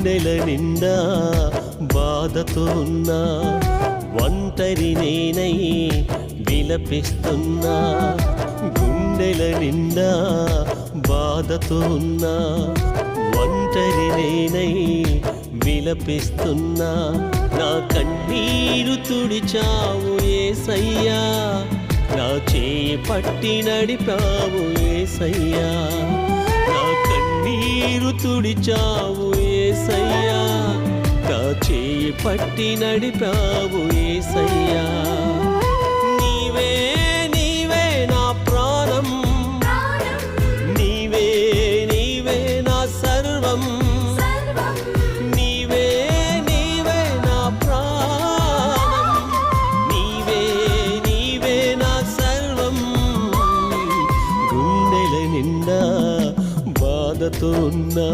గుండెల నిండా బాధతో ఉన్నా ఒంటరి నేనై విలపిస్తున్నా గుండెల నిండా బాధతో ఉన్నా ఒంటరి నేనై విలపిస్తున్నా నా కన్నీరు తుడిచావు యేసయ్యా నా చేయి పట్టి నడిపావు యేసయ్యా నా కన్నీరు తుడిచావు యేసయ్యా నా చేయి పట్టి నడిపావు యేసయ్యా నీవే నీవే నా ప్రాణం నీవే నీవే నా సర్వం నీవే నీవే నా ప్రాణం నీవే నీవే నా సర్వం గుండెల నిండా బాధతో ఉన్నా